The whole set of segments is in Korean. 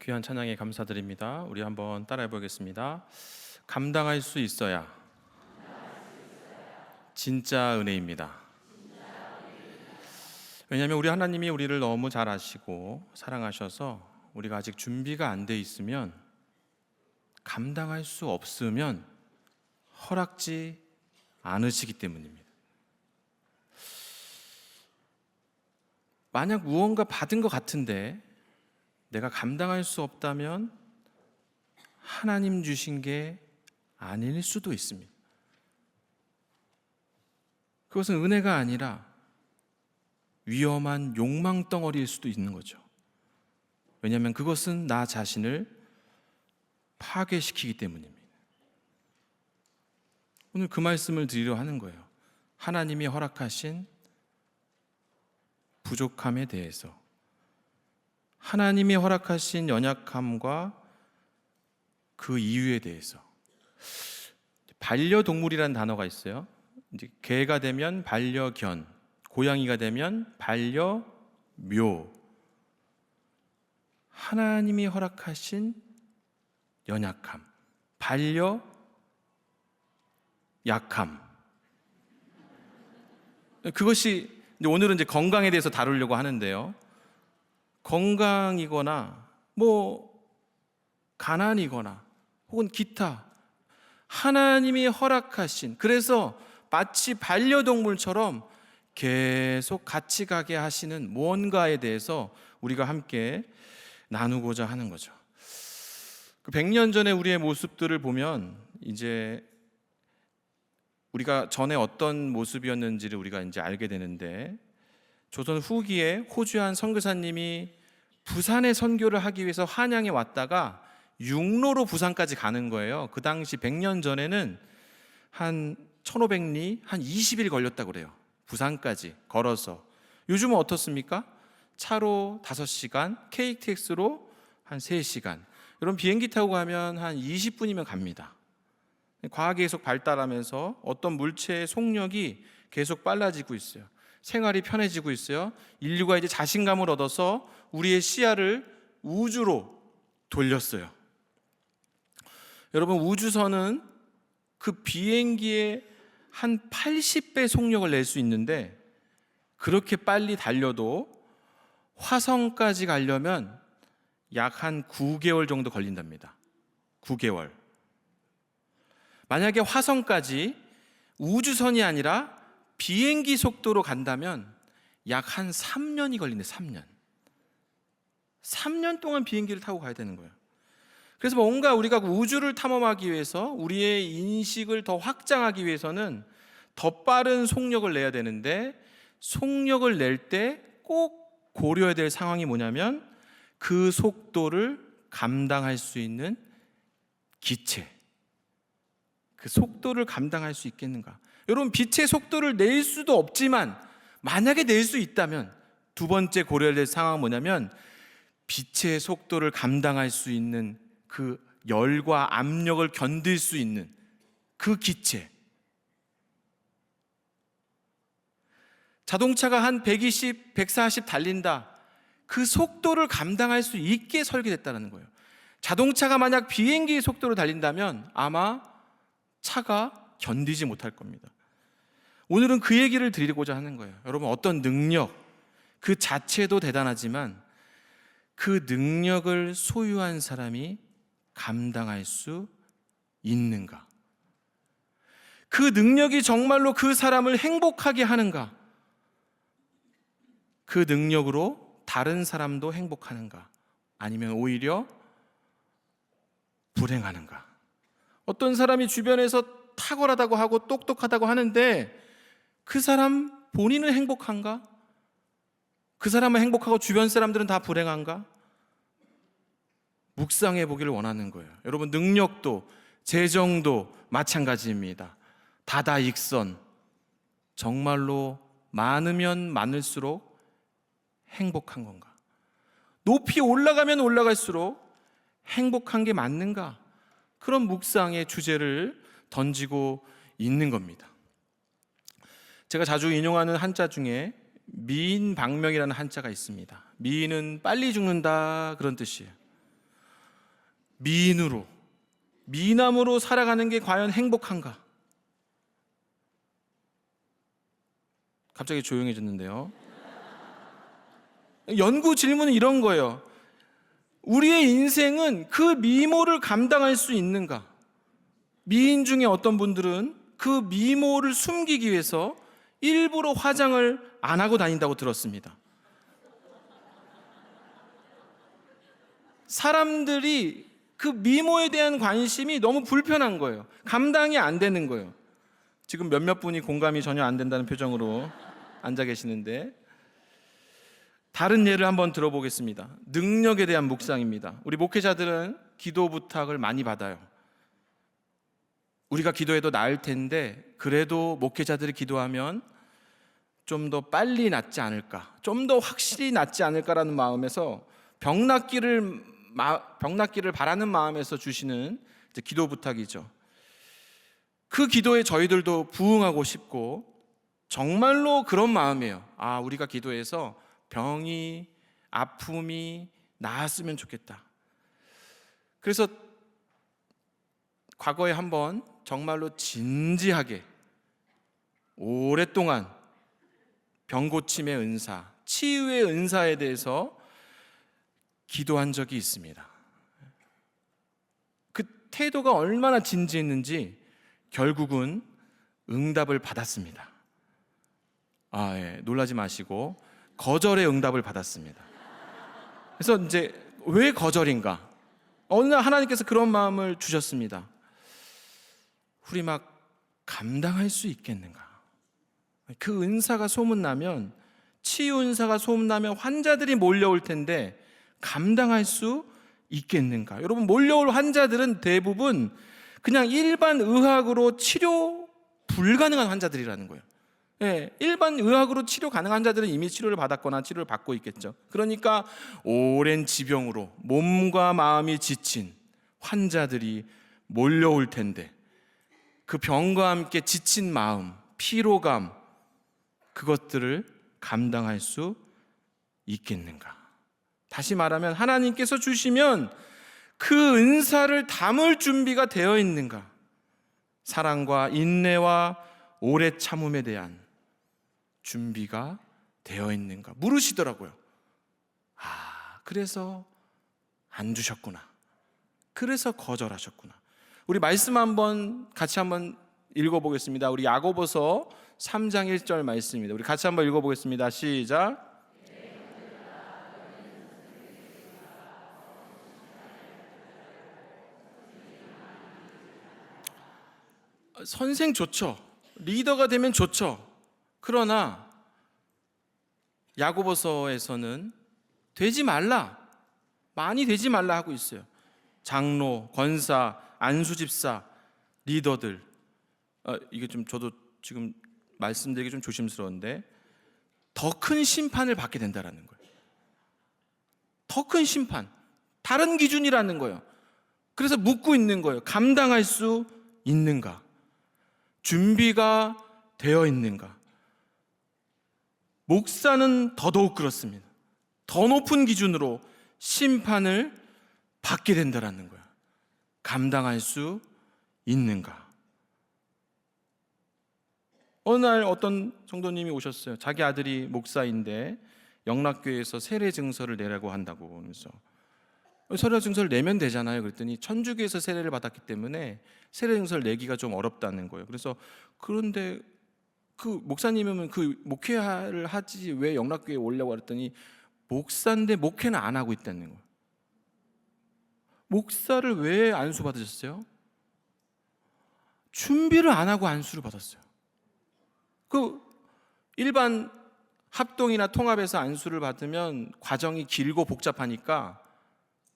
귀한 찬양에 감사드립니다. 우리 한번 따라해 보겠습니다. 감당할 수 있어야 진짜 은혜입니다. 왜냐하면 우리 하나님이 우리를 너무 잘 아시고 사랑하셔서 우리가 아직 준비가 안 돼 있으면, 감당할 수 없으면 허락지 않으시기 때문입니다. 만약 무언가 받은 것 같은데 내가 감당할 수 없다면 하나님 주신 게 아닐 수도 있습니다. 그것은 은혜가 아니라 위험한 욕망 덩어리일 수도 있는 거죠. 왜냐하면 그것은 나 자신을 파괴시키기 때문입니다. 오늘 그 말씀을 드리려 하는 거예요. 하나님이 허락하신 부족함에 대해서, 하나님이 허락하신 연약함과 그 이유에 대해서. 반려동물이라는 단어가 있어요. 이제 개가 되면 반려견, 고양이가 되면 반려묘. 하나님이 허락하신 연약함, 반려 약함. 그것이 오늘은 이제 건강에 대해서 다루려고 하는데요. 건강이거나 가난이거나 혹은 기타, 하나님이 허락하신, 그래서 마치 반려동물처럼 계속 같이 가게 하시는 무언가에 대해서 우리가 함께 나누고자 하는 거죠. 그 100년 전에 우리의 모습들을 보면 이제 우리가 전에 어떤 모습이었는지를 우리가 이제 알게 되는데, 조선 후기에 호주의 한 선교사님이 부산에 선교를 하기 위해서 한양에 왔다가 육로로 부산까지 가는 거예요. 그 당시 100년 전에는 한 1500리, 한 20일 걸렸다고 그래요. 부산까지 걸어서. 요즘은 어떻습니까? 차로 5시간, KTX로 한 3시간. 여러분 비행기 타고 가면 한 20분이면 갑니다. 과학이 계속 발달하면서 어떤 물체의 속력이 계속 빨라지고 있어요. 생활이 편해지고 있어요. 인류가 이제 자신감을 얻어서 우리의 시야를 우주로 돌렸어요. 여러분, 우주선은 그 비행기의 한 80배 속력을 낼 수 있는데, 그렇게 빨리 달려도 화성까지 가려면 약 한 9개월 정도 걸린답니다. 9개월. 만약에 화성까지 우주선이 아니라 비행기 속도로 간다면 약 한 3년이 걸린대. 3년 동안 비행기를 타고 가야 되는 거예요. 그래서 뭔가 우리가 우주를 탐험하기 위해서, 우리의 인식을 더 확장하기 위해서는 더 빠른 속력을 내야 되는데, 속력을 낼 때 꼭 고려해야 될 상황이 뭐냐면 그 속도를 감당할 수 있는 기체, 그 속도를 감당할 수 있겠는가? 여러분, 빛의 속도를 낼 수도 없지만 만약에 낼 수 있다면 두 번째 고려해야 될 상황은 뭐냐면 빛의 속도를 감당할 수 있는 그 열과 압력을 견딜 수 있는 그 기체. 자동차가 한 120, 140 달린다. 그 속도를 감당할 수 있게 설계됐다는 거예요. 자동차가 만약 비행기의 속도로 달린다면 아마 차가 견디지 못할 겁니다. 오늘은 그 얘기를 드리고자 하는 거예요. 여러분, 어떤 능력, 그 자체도 대단하지만 그 능력을 소유한 사람이 감당할 수 있는가? 그 능력이 정말로 그 사람을 행복하게 하는가? 그 능력으로 다른 사람도 행복하는가? 아니면 오히려 불행하는가? 어떤 사람이 주변에서 탁월하다고 하고 똑똑하다고 하는데 그 사람 본인은 행복한가? 그 사람은 행복하고 주변 사람들은 다 불행한가? 묵상해 보기를 원하는 거예요. 여러분, 능력도 재정도 마찬가지입니다. 다다익선. 정말로 많으면 많을수록 행복한 건가? 높이 올라가면 올라갈수록 행복한 게 맞는가? 그런 묵상의 주제를 던지고 있는 겁니다. 제가 자주 인용하는 한자 중에 미인방명이라는 한자가 있습니다. 미인은 빨리 죽는다, 그런 뜻이에요. 미인으로, 미남으로 살아가는 게 과연 행복한가? 갑자기 조용해졌는데요. 연구 질문은 이런 거예요. 우리의 인생은 그 미모를 감당할 수 있는가? 미인 중에 어떤 분들은 그 미모를 숨기기 위해서 일부러 화장을 안 하고 다닌다고 들었습니다. 사람들이 그 미모에 대한 관심이 너무 불편한 거예요. 감당이 안 되는 거예요. 지금 몇몇 분이 공감이 전혀 안 된다는 표정으로 앉아 계시는데, 다른 예를 한번 들어보겠습니다. 능력에 대한 묵상입니다. 우리 목회자들은 기도 부탁을 많이 받아요. 우리가 기도해도 나을 텐데 그래도 목회자들이 기도하면 좀 더 빨리 낫지 않을까, 좀 더 확실히 낫지 않을까라는 마음에서 병 낫기를 바라는 마음에서 주시는 기도 부탁이죠. 그 기도에 저희들도 부응하고 싶고 정말로 그런 마음이에요. 우리가 기도해서 병이, 아픔이 나았으면 좋겠다. 그래서 과거에 한번 정말로 진지하게 오랫동안 병고침의 은사, 치유의 은사에 대해서 기도한 적이 있습니다. 그 태도가 얼마나 진지했는지 결국은 응답을 받았습니다. 놀라지 마시고 거절의 응답을 받았습니다. 그래서 이제 왜 거절인가? 어느 날 하나님께서 그런 마음을 주셨습니다. 우리 막 감당할 수 있겠는가? 그 은사가 소문나면, 치유 은사가 소문나면 환자들이 몰려올 텐데 감당할 수 있겠는가? 여러분, 몰려올 환자들은 대부분 그냥 일반 의학으로 치료 불가능한 환자들이라는 거예요. 일반 의학으로 치료 가능한 환자들은 이미 치료를 받았거나 치료를 받고 있겠죠. 그러니까 오랜 지병으로 몸과 마음이 지친 환자들이 몰려올 텐데 그 병과 함께 지친 마음, 피로감, 그것들을 감당할 수 있겠는가? 다시 말하면 하나님께서 주시면 그 은사를 담을 준비가 되어 있는가? 사랑과 인내와 오래 참음에 대한 준비가 되어 있는가 물으시더라고요. 그래서 안 주셨구나. 그래서 거절하셨구나. 우리 말씀 같이 한번 읽어보겠습니다. 우리 야고보서 3장 1절 말씀입니다. 우리 같이 한번 읽어보겠습니다. 시작. 선생 좋죠. 리더가 되면 좋죠. 그러나 야고보서에서는 되지 말라, 많이 되지 말라 하고 있어요. 장로, 권사, 안수집사, 리더들, 이게 좀 저도 지금 말씀드리기 좀 조심스러운데 더 큰 심판을 받게 된다라는 거예요. 더 큰 심판, 다른 기준이라는 거예요. 그래서 묻고 있는 거예요. 감당할 수 있는가? 준비가 되어 있는가? 목사는 더더욱 그렇습니다. 더 높은 기준으로 심판을 받게 된다라는 거야. 감당할 수 있는가? 어느 날 어떤 성도님이 오셨어요. 자기 아들이 목사인데 영락교회에서 세례 증서를 내라고 한다고 하면서, 세례 증서를 내면 되잖아요. 그랬더니 천주교에서 세례를 받았기 때문에 세례 증서를 내기가 좀 어렵다는 거예요. 그래서 그런데 그 목사님이면 그 목회를 하지 왜 영락교회에 오려고 그랬더니 목사인데 목회는 안 하고 있다는 거예요. 목사를 왜 안수 받으셨어요? 준비를 안 하고 안수를 받았어요. 그 일반 합동이나 통합에서 안수를 받으면 과정이 길고 복잡하니까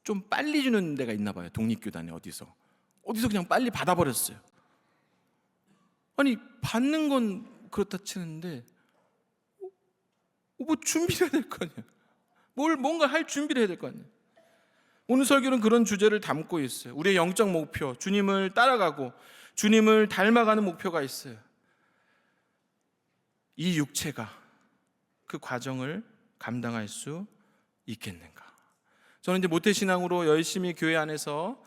좀 빨리 주는 데가 있나 봐요. 독립교단에 어디서 그냥 빨리 받아버렸어요. 아니, 받는 건 그렇다 치는데 뭐 준비를 해야 될 거 아니에요. 뭔가 할 준비를 해야 될 거 아니에요. 오늘 설교는 그런 주제를 담고 있어요. 우리의 영적 목표, 주님을 따라가고 주님을 닮아가는 목표가 있어요. 이 육체가 그 과정을 감당할 수 있겠는가? 저는 이제 모태신앙으로 열심히 교회 안에서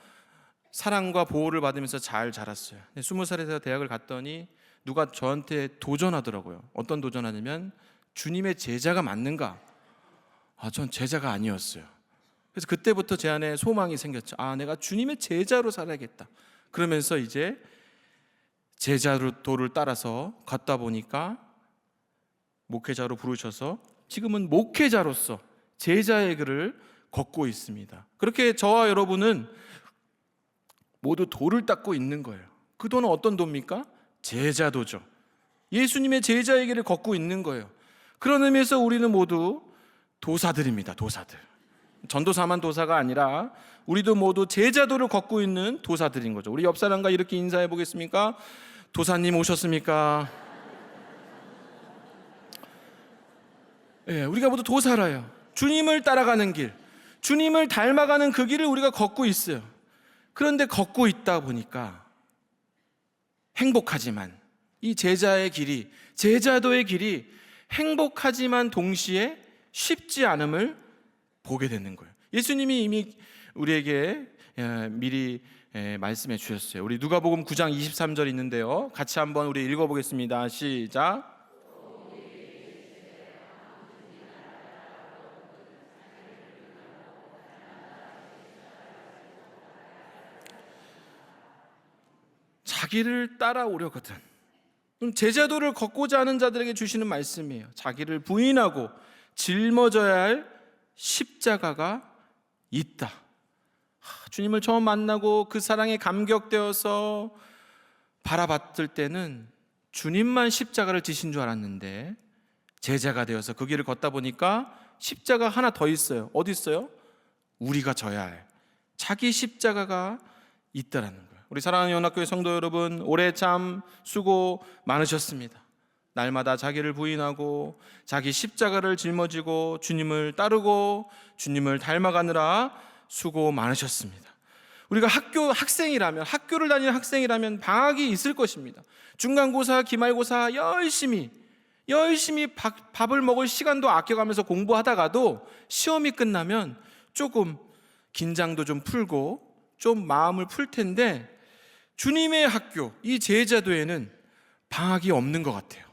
사랑과 보호를 받으면서 잘 자랐어요. 20살에서 대학을 갔더니 누가 저한테 도전하더라고요. 어떤 도전하냐면 주님의 제자가 맞는가? 전 제자가 아니었어요. 그래서 그때부터 제 안에 소망이 생겼죠. 내가 주님의 제자로 살아야겠다. 그러면서 이제 제자도를 따라서 걷다 보니까 목회자로 부르셔서 지금은 목회자로서 제자의 길을 걷고 있습니다. 그렇게 저와 여러분은 모두 도를 닦고 있는 거예요. 그 도는 어떤 도입니까? 제자도죠. 예수님의 제자의 길을 걷고 있는 거예요. 그런 의미에서 우리는 모두 도사들입니다. 도사들. 전도사만 도사가 아니라 우리도 모두 제자도를 걷고 있는 도사들인 거죠. 우리 옆 사람과 이렇게 인사해 보겠습니까? 도사님 오셨습니까? 우리가 모두 도사라요. 주님을 따라가는 길, 주님을 닮아가는 그 길을 우리가 걷고 있어요. 그런데 걷고 있다 보니까 행복하지만 이 제자의 길이, 제자도의 길이 행복하지만 동시에 쉽지 않음을 보게 되는 거예요. 예수님이 이미 우리에게 미리 말씀해 주셨어요. 우리 누가복음 9장 23절 있는데요, 같이 한번 우리 읽어보겠습니다. 시작. 자기를 따라오려거든. 제자도를 걷고자 하는 자들에게 주시는 말씀이에요. 자기를 부인하고 짊어져야 할 십자가가 있다. 주님을 처음 만나고 그 사랑에 감격되어서 바라봤을 때는 주님만 십자가를 지신 줄 알았는데 제자가 되어서 그 길을 걷다 보니까 십자가 하나 더 있어요. 어디 있어요? 우리가 져야 할 자기 십자가가 있다라는 거예요. 우리 사랑하는 연합교회 성도 여러분, 올해 참 수고 많으셨습니다. 날마다 자기를 부인하고 자기 십자가를 짊어지고 주님을 따르고 주님을 닮아가느라 수고 많으셨습니다. 우리가 학생이라면, 학교를 다니는 학생이라면 방학이 있을 것입니다. 중간고사, 기말고사 열심히 밥을 먹을 시간도 아껴가면서 공부하다가도 시험이 끝나면 조금 긴장도 좀 풀고 좀 마음을 풀 텐데, 주님의 학교, 이 제자도에는 방학이 없는 것 같아요.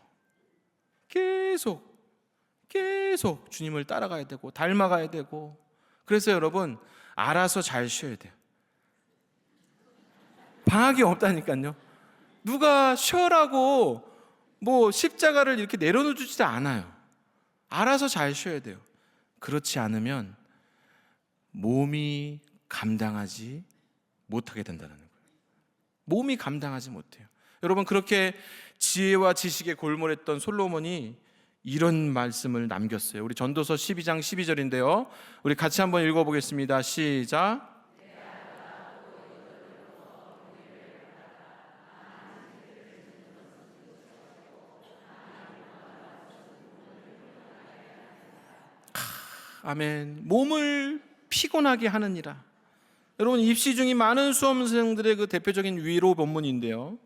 계속 주님을 따라가야 되고 닮아가야 되고. 그래서 여러분, 알아서 잘 쉬어야 돼요. 방학이 없다니까요. 누가 쉬어라고 십자가를 이렇게 내려놓지도 않아요. 알아서 잘 쉬어야 돼요. 그렇지 않으면 몸이 감당하지 못하게 된다는 거예요. 몸이 감당하지 못해요. 여러분, 그렇게 지혜와 지식에 골몰했던 솔로몬이 이런 말씀을 남겼어요. 우리 전도서 12장 12절인데요, 우리 같이 한번 읽어보겠습니다. 시작. 아멘. 몸을 피곤하게 하느니라. 여러분, 입시 중인 많은 수험생들의 그 대표적인 위로 본문인데요,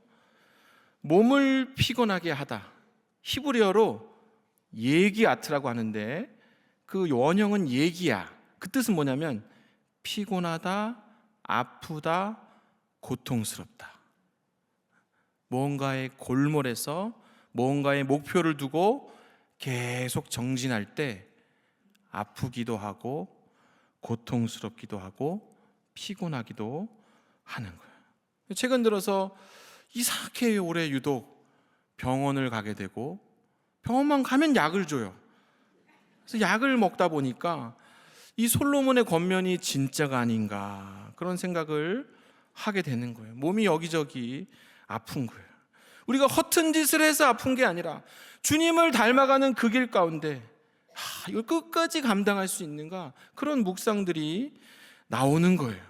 몸을 피곤하게 하다, 히브리어로 예기아트라고 하는데 그 원형은 예기야. 그 뜻은 뭐냐면 피곤하다, 아프다, 고통스럽다. 무언가에 골몰해서 무언가의 목표를 두고 계속 정진할 때 아프기도 하고 고통스럽기도 하고 피곤하기도 하는 거예요. 최근 들어서 이상하게 올해 유독 병원을 가게 되고, 병원만 가면 약을 줘요. 그래서 약을 먹다 보니까 이 솔로몬의 권면이 진짜가 아닌가, 그런 생각을 하게 되는 거예요. 몸이 여기저기 아픈 거예요. 우리가 허튼 짓을 해서 아픈 게 아니라 주님을 닮아가는 그 길 가운데 이걸 끝까지 감당할 수 있는가, 그런 묵상들이 나오는 거예요.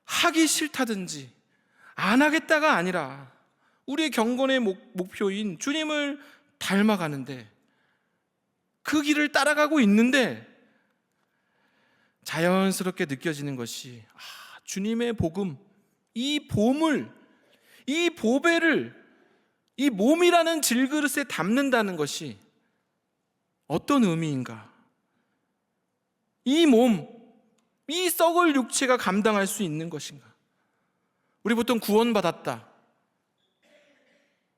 하기 싫다든지 안 하겠다가 아니라 우리의 경건의 목표인 주님을 닮아가는데, 그 길을 따라가고 있는데 자연스럽게 느껴지는 것이 주님의 복음, 이 보물, 이 보배를 이 몸이라는 질그릇에 담는다는 것이 어떤 의미인가? 이 몸, 이 썩을 육체가 감당할 수 있는 것인가? 우리 보통 구원받았다,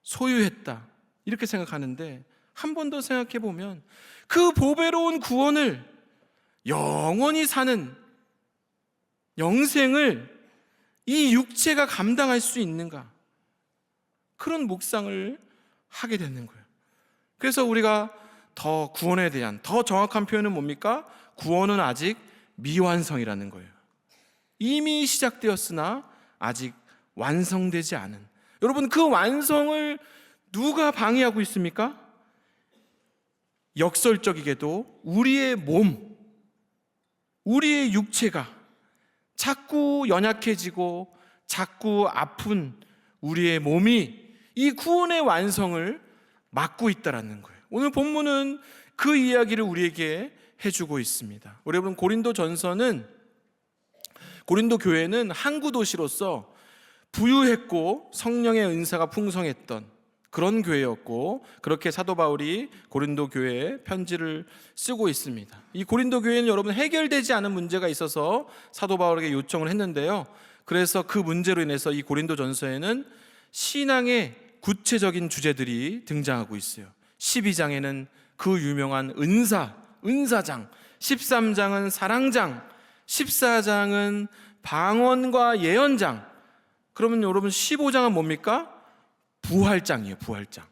소유했다 이렇게 생각하는데, 한 번 더 생각해 보면 그 보배로운 구원을, 영원히 사는 영생을 이 육체가 감당할 수 있는가? 그런 묵상을 하게 되는 거예요. 그래서 우리가 더 구원에 대한 더 정확한 표현은 뭡니까? 구원은 아직 미완성이라는 거예요. 이미 시작되었으나 아직 완성되지 않은, 여러분, 그 완성을 누가 방해하고 있습니까? 역설적이게도 우리의 몸, 우리의 육체가 자꾸 연약해지고 자꾸 아픈 우리의 몸이 이 구원의 완성을 막고 있다는 거예요. 오늘 본문은 그 이야기를 우리에게 해주고 있습니다. 여러분, 고린도 교회는 항구 도시로서 부유했고 성령의 은사가 풍성했던 그런 교회였고, 그렇게 사도 바울이 고린도 교회에 편지를 쓰고 있습니다. 이 고린도 교회는 여러분 해결되지 않은 문제가 있어서 사도 바울에게 요청을 했는데요, 그래서 그 문제로 인해서 이 고린도 전서에는 신앙의 구체적인 주제들이 등장하고 있어요. 12장에는 그 유명한 은사장, 13장은 사랑장, 14장은 방언과 예언장. 그러면 여러분 15장은 뭡니까? 부활장이에요. 부활장.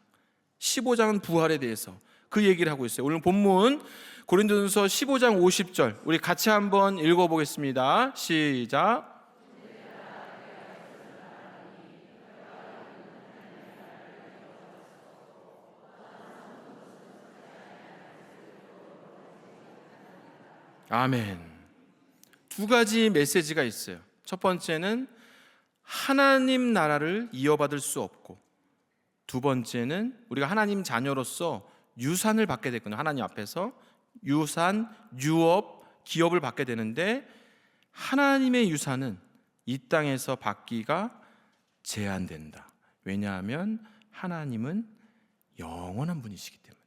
15장은 부활에 대해서 그 얘기를 하고 있어요. 오늘 본문 고린도전서 15장 50절 우리 같이 한번 읽어보겠습니다. 시작. 아멘. 두 가지 메시지가 있어요. 첫 번째는 하나님 나라를 이어받을 수 없고, 두 번째는 우리가 하나님 자녀로서 유산을 받게 됐거든요. 하나님 앞에서 유산, 유업, 기업을 받게 되는데, 하나님의 유산은 이 땅에서 받기가 제한된다. 왜냐하면 하나님은 영원한 분이시기 때문에,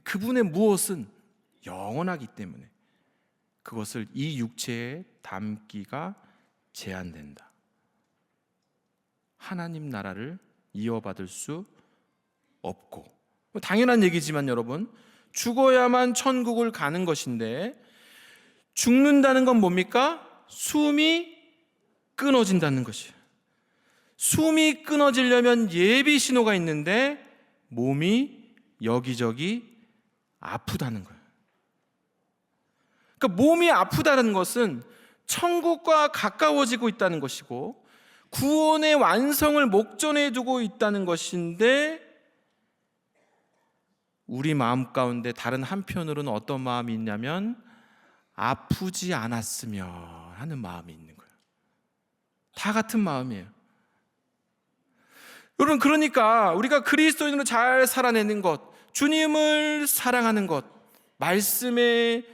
그분의 무엇은 영원하기 때문에 그것을 이 육체에 담기가 제한된다. 하나님 나라를 이어받을 수 없고, 당연한 얘기지만 여러분, 죽어야만 천국을 가는 것인데, 죽는다는 건 뭡니까? 숨이 끊어진다는 것이에요. 숨이 끊어지려면 예비 신호가 있는데 몸이 여기저기 아프다는 거예요. 그러니까 몸이 아프다는 것은 천국과 가까워지고 있다는 것이고, 구원의 완성을 목전에 두고 있다는 것인데, 우리 마음 가운데 다른 한편으로는 어떤 마음이 있냐면 아프지 않았으면 하는 마음이 있는 거예요. 다 같은 마음이에요. 여러분, 그러니까 우리가 그리스도인으로 잘 살아내는 것, 주님을 사랑하는 것, 말씀에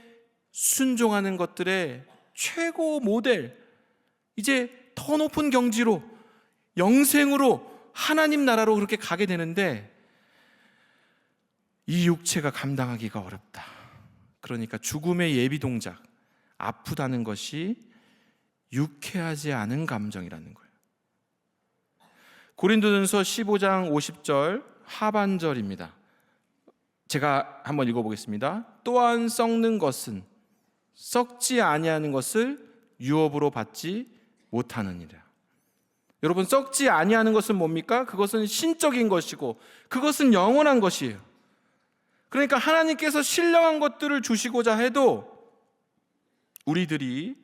순종하는 것들의 최고 모델, 이제 더 높은 경지로, 영생으로, 하나님 나라로 그렇게 가게 되는데, 이 육체가 감당하기가 어렵다. 그러니까 죽음의 예비 동작, 아프다는 것이 유쾌하지 않은 감정이라는 거예요. 고린도전서 15장 50절 하반절입니다. 제가 한번 읽어보겠습니다. 또한 썩는 것은 썩지 아니하는 것을 유업으로 받지 못하느니라. 여러분, 썩지 아니하는 것은 뭡니까? 그것은 신적인 것이고 그것은 영원한 것이에요. 그러니까 하나님께서 신령한 것들을 주시고자 해도 우리들이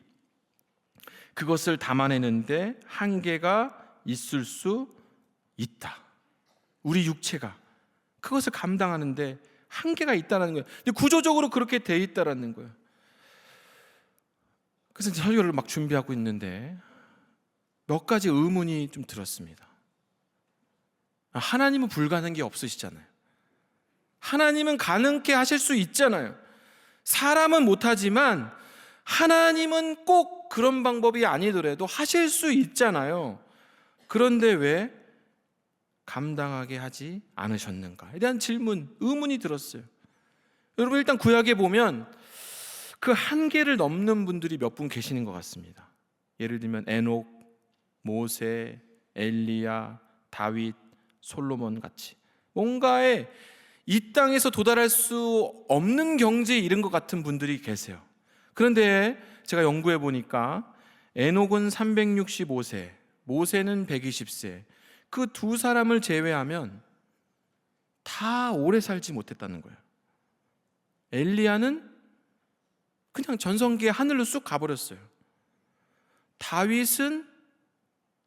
그것을 담아내는데 한계가 있을 수 있다. 우리 육체가 그것을 감당하는데 한계가 있다는 거예요. 근데 구조적으로 그렇게 돼 있다는 거예요. 그래서 설교를 막 준비하고 있는데 몇 가지 의문이 좀 들었습니다. 하나님은 불가능한 게 없으시잖아요. 하나님은 가능케 하실 수 있잖아요. 사람은 못하지만 하나님은 꼭 그런 방법이 아니더라도 하실 수 있잖아요. 그런데 왜 감당하게 하지 않으셨는가에 대한 질문, 의문이 들었어요. 여러분, 일단 구약에 보면 그 한계를 넘는 분들이 몇 분 계시는 것 같습니다. 예를 들면 에녹, 모세, 엘리야, 다윗, 솔로몬 같이 뭔가에 이 땅에서 도달할 수 없는 경지에 이른 것 같은 분들이 계세요. 그런데 제가 연구해 보니까 에녹은 365세, 모세는 120세, 그 두 사람을 제외하면 다 오래 살지 못했다는 거예요. 엘리야는 그냥 전성기에 하늘로 쑥 가버렸어요. 다윗은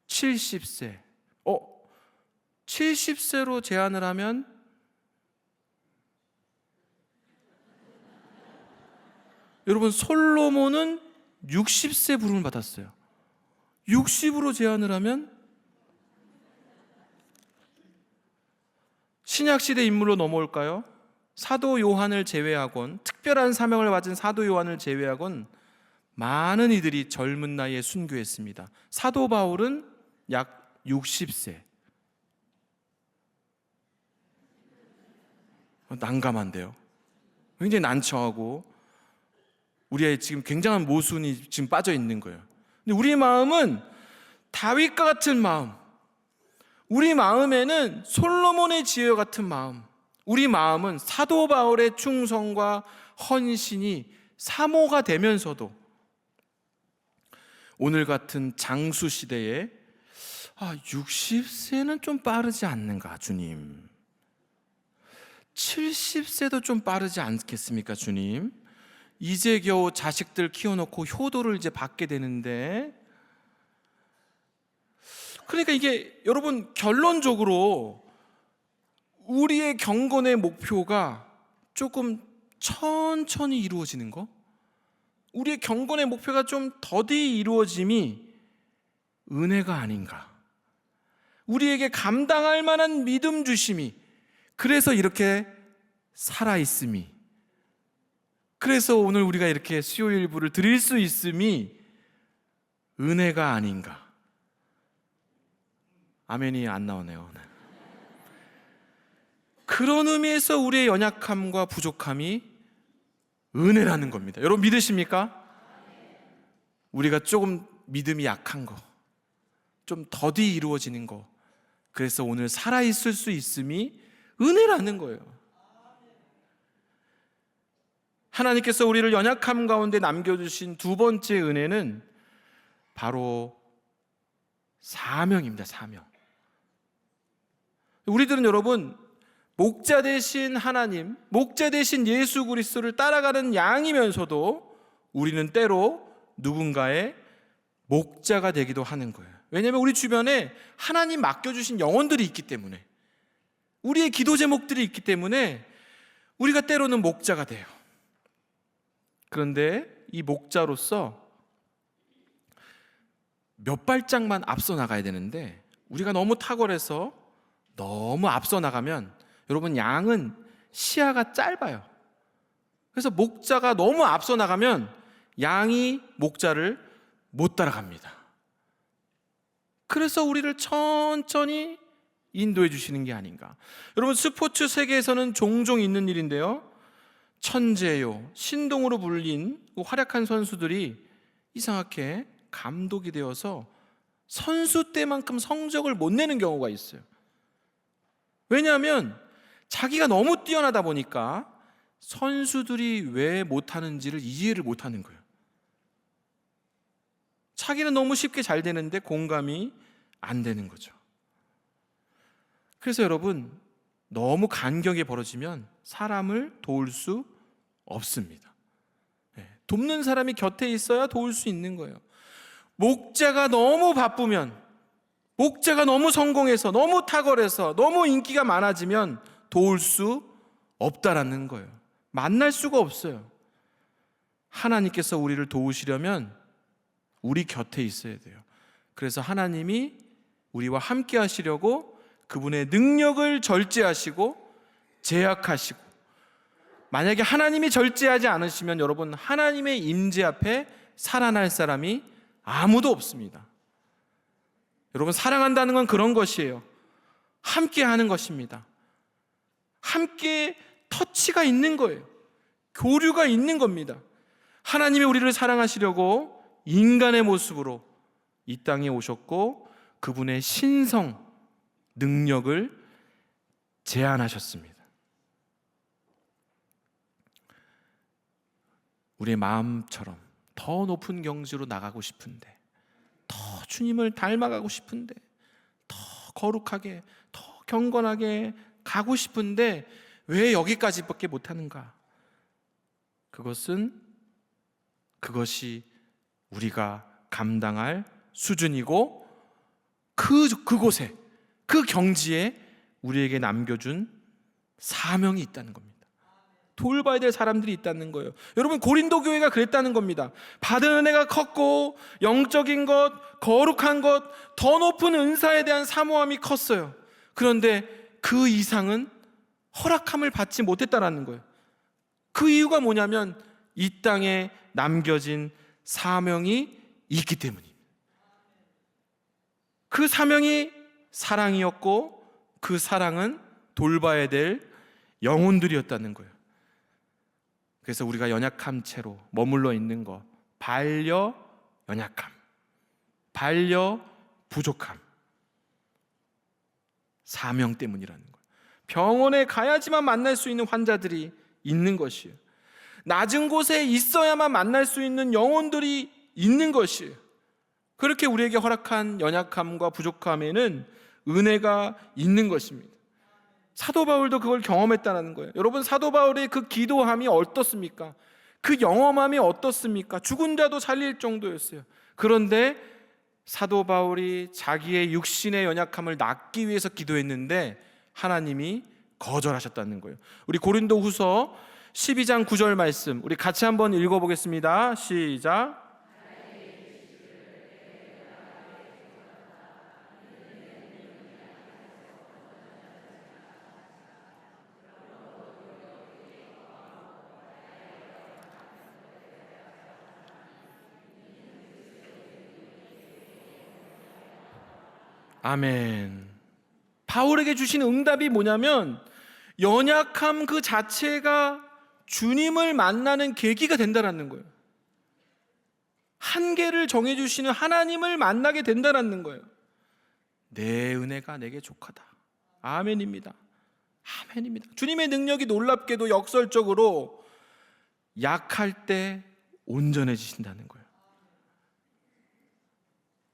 70세. 70세로 제한을 하면 여러분, 솔로몬은 60세 부름을 받았어요. 60으로 제한을 하면 신약시대 인물로 넘어올까요? 사도 요한을 제외하곤, 특별한 사명을 받은 사도 요한을 제외하곤 많은 이들이 젊은 나이에 순교했습니다. 사도 바울은 약 60세. 난감한데요. 굉장히 난처하고 우리의 지금 굉장한 모순이 지금 빠져 있는 거예요. 근데 우리 마음은 다윗과 같은 마음, 우리 마음에는 솔로몬의 지혜와 같은 마음, 우리 마음은 사도 바울의 충성과 헌신이 사모가 되면서도 오늘 같은 장수 시대에 60세는 좀 빠르지 않는가 주님, 70세도 좀 빠르지 않겠습니까 주님? 이제 겨우 자식들 키워놓고 효도를 이제 받게 되는데, 그러니까 이게 여러분 결론적으로 우리의 경건의 목표가 조금 천천히 이루어지는 거, 우리의 경건의 목표가 좀 더디 이루어짐이 은혜가 아닌가, 우리에게 감당할 만한 믿음 주심이, 그래서 이렇게 살아있음이, 그래서 오늘 우리가 이렇게 수요일부를 드릴 수 있음이 은혜가 아닌가. 아멘이 안 나오네요. 그런 의미에서 우리의 연약함과 부족함이 은혜라는 겁니다. 여러분 믿으십니까? 우리가 조금 믿음이 약한 거, 좀 더디 이루어지는 거, 그래서 오늘 살아있을 수 있음이 은혜라는 거예요. 하나님께서 우리를 연약함 가운데 남겨주신 두 번째 은혜는 바로 사명입니다. 사명. 우리들은 여러분, 목자 되신 하나님, 목자 되신 예수 그리스도를 따라가는 양이면서도 우리는 때로 누군가의 목자가 되기도 하는 거예요. 왜냐하면 우리 주변에 하나님 맡겨주신 영혼들이 있기 때문에, 우리의 기도 제목들이 있기 때문에 우리가 때로는 목자가 돼요. 그런데 이 목자로서 몇 발짝만 앞서 나가야 되는데, 우리가 너무 탁월해서 너무 앞서 나가면 여러분, 양은 시야가 짧아요. 그래서 목자가 너무 앞서 나가면 양이 목자를 못 따라갑니다. 그래서 우리를 천천히 인도해 주시는 게 아닌가. 여러분, 스포츠 세계에서는 종종 있는 일인데요, 천재요, 신동으로 불린 활약한 선수들이 이상하게 감독이 되어서 선수 때만큼 성적을 못 내는 경우가 있어요. 왜냐하면 자기가 너무 뛰어나다 보니까 선수들이 왜 못하는지를 이해를 못하는 거예요. 자기는 너무 쉽게 잘 되는데 공감이 안 되는 거죠. 그래서 여러분, 너무 간격이 벌어지면 사람을 도울 수 없습니다. 돕는 사람이 곁에 있어야 도울 수 있는 거예요. 목자가 너무 바쁘면, 목자가 너무 성공해서, 너무 탁월해서, 너무 인기가 많아지면 도울 수 없다라는 거예요. 만날 수가 없어요. 하나님께서 우리를 도우시려면 우리 곁에 있어야 돼요. 그래서 하나님이 우리와 함께 하시려고 그분의 능력을 절제하시고 제약하시고, 만약에 하나님이 절제하지 않으시면 여러분, 하나님의 임재 앞에 살아날 사람이 아무도 없습니다. 여러분, 사랑한다는 건 그런 것이에요. 함께 하는 것입니다. 함께 터치가 있는 거예요. 교류가 있는 겁니다. 하나님이 우리를 사랑하시려고 인간의 모습으로 이 땅에 오셨고 그분의 신성, 능력을 제안하셨습니다. 우리의 마음처럼 더 높은 경지로 나가고 싶은데, 더 주님을 닮아가고 싶은데, 더 거룩하게, 더 경건하게 가고 싶은데 왜 여기까지밖에 못하는가? 그것이 우리가 감당할 수준이고 그곳에, 그 경지에 우리에게 남겨준 사명이 있다는 겁니다. 돌봐야 될 사람들이 있다는 거예요. 여러분, 고린도 교회가 그랬다는 겁니다. 받은 은혜가 컸고 영적인 것, 거룩한 것, 더 높은 은사에 대한 사모함이 컸어요. 그런데 그 이상은 허락함을 받지 못했다는 거예요. 그 이유가 뭐냐면 이 땅에 남겨진 사명이 있기 때문입니다. 그 사명이 사랑이었고 그 사랑은 돌봐야 될 영혼들이었다는 거예요. 그래서 우리가 연약한 채로 머물러 있는 것, 반려 연약함, 반려 부족함, 사명 때문이라는 거예요. 병원에 가야지만 만날 수 있는 환자들이 있는 것이에요. 낮은 곳에 있어야만 만날 수 있는 영혼들이 있는 것이에요. 그렇게 우리에게 허락한 연약함과 부족함에는 은혜가 있는 것입니다. 사도 바울도 그걸 경험했다는 거예요. 여러분, 사도 바울의 그 기도함이 어떻습니까? 그 영험함이 어떻습니까? 죽은 자도 살릴 정도였어요. 그런데 사도 바울이 자기의 육신의 연약함을 낫기 위해서 기도했는데 하나님이 거절하셨다는 거예요. 우리 고린도후서 12장 9절 말씀 우리 같이 한번 읽어보겠습니다. 시작. 아멘. 바울에게 주신 응답이 뭐냐면 연약함 그 자체가 주님을 만나는 계기가 된다는 거예요. 한계를 정해주시는 하나님을 만나게 된다는 거예요. 내 은혜가 내게 족하다. 아멘입니다. 아멘입니다. 주님의 능력이 놀랍게도 역설적으로 약할 때 온전해지신다는 거예요.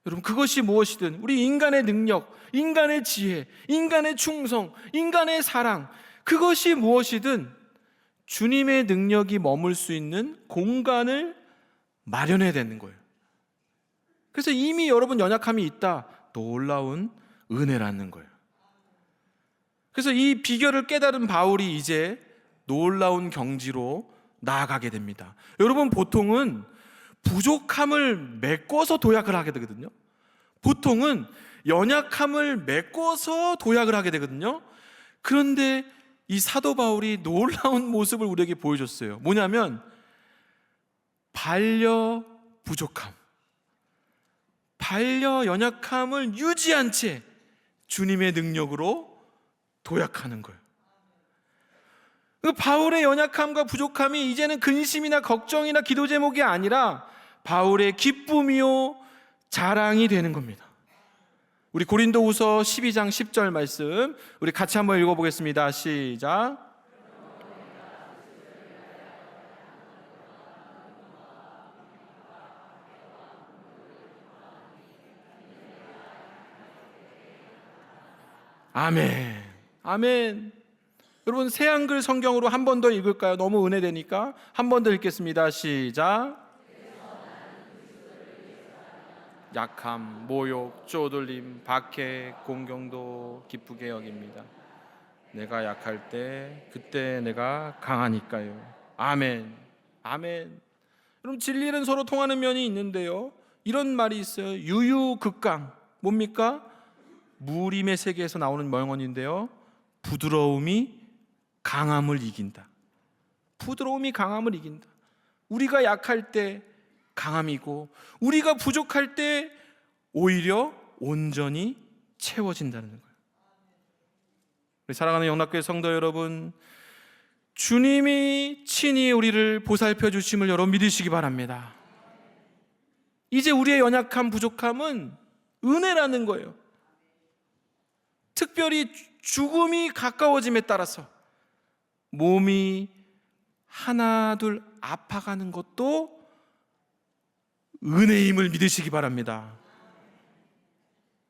여러분, 그것이 무엇이든 우리 인간의 능력, 인간의 지혜, 인간의 충성, 인간의 사랑, 그것이 무엇이든 주님의 능력이 머물 수 있는 공간을 마련해야 되는 거예요. 그래서 이미 여러분 연약함이 있다, 놀라운 은혜라는 거예요. 그래서 이 비결을 깨달은 바울이 이제 놀라운 경지로 나아가게 됩니다. 여러분, 보통은 부족함을 메꿔서 도약을 하게 되거든요. 보통은 연약함을 메꿔서 도약을 하게 되거든요. 그런데 이 사도 바울이 놀라운 모습을 우리에게 보여줬어요. 뭐냐면 반려 부족함, 반려 연약함을 유지한 채 주님의 능력으로 도약하는 거예요. 그 바울의 연약함과 부족함이 이제는 근심이나 걱정이나 기도 제목이 아니라 바울의 기쁨이요 자랑이 되는 겁니다. 우리 고린도후서 12장 10절 말씀 우리 같이 한번 읽어보겠습니다. 시작. 아멘. 아멘. 여러분, 새한글 성경으로 한 번 더 읽을까요? 너무 은혜되니까 한 번 더 읽겠습니다. 시작. 약함, 모욕, 쪼들림, 박해, 공경도 기쁘게 여깁니다. 내가 약할 때 그때 내가 강하니까요. 아멘. 아멘. 여러분, 진리는 서로 통하는 면이 있는데요, 이런 말이 있어요. 유유극강. 뭡니까? 무림의 세계에서 나오는 명언인데요, 부드러움이 강함을 이긴다. 부드러움이 강함을 이긴다. 우리가 약할 때 강함이고 우리가 부족할 때 오히려 온전히 채워진다는 거예요. 우리 사랑하는 영락교회 성도 여러분, 주님이 친히 우리를 보살펴 주심을 여러분 믿으시기 바랍니다. 이제 우리의 연약함, 부족함은 은혜라는 거예요. 특별히 죽음이 가까워짐에 따라서 몸이 하나둘 아파가는 것도 은혜임을 믿으시기 바랍니다.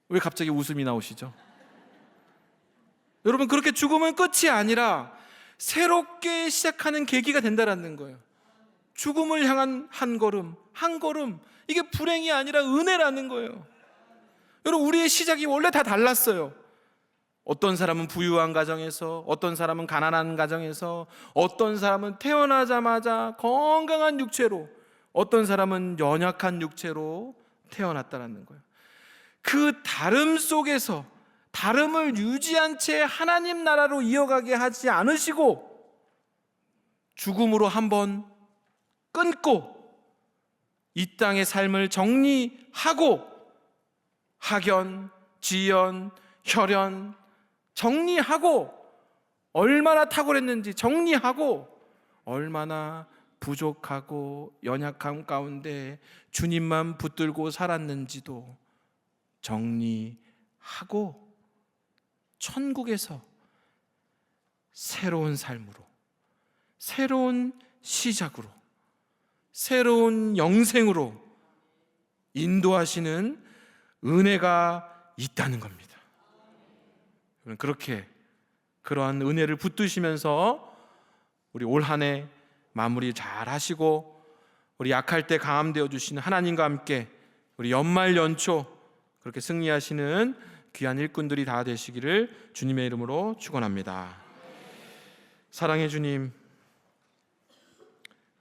왜 갑자기 웃음이 나오시죠? 여러분, 그렇게 죽음은 끝이 아니라 새롭게 시작하는 계기가 된다는 거예요. 죽음을 향한 한 걸음, 한 걸음, 이게 불행이 아니라 은혜라는 거예요. 여러분, 우리의 시작이 원래 다 달랐어요. 어떤 사람은 부유한 가정에서, 어떤 사람은 가난한 가정에서, 어떤 사람은 태어나자마자 건강한 육체로, 어떤 사람은 연약한 육체로 태어났다는 거예요. 그 다름 속에서 다름을 유지한 채 하나님 나라로 이어가게 하지 않으시고 죽음으로 한번 끊고 이 땅의 삶을 정리하고 학연, 지연, 혈연 정리하고 얼마나 탁월했는지 정리하고 얼마나 부족하고 연약함 가운데 주님만 붙들고 살았는지도 정리하고 천국에서 새로운 삶으로, 새로운 시작으로, 새로운 영생으로 인도하시는 은혜가 있다는 겁니다. 그렇게 그러한 은혜를 붙드시면서 우리 올 한 해 마무리 잘 하시고 우리 약할 때 강함 되어 주시는 하나님과 함께 우리 연말 연초 그렇게 승리하시는 귀한 일꾼들이 다 되시기를 주님의 이름으로 축원합니다. 사랑의 주님,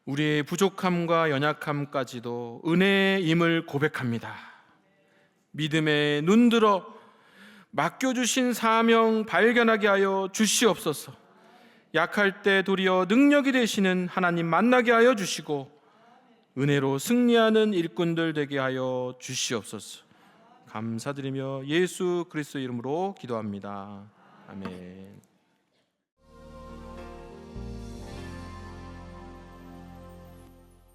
우리의 부족함과 연약함까지도 은혜임을 고백합니다. 믿음에 눈들어 맡겨주신 사명 발견하게 하여 주시옵소서. 약할 때 도리어 능력이 되시는 하나님 만나게 하여 주시고 은혜로 승리하는 일꾼들 되게 하여 주시옵소서. 감사드리며 예수 그리스도 이름으로 기도합니다. 아멘.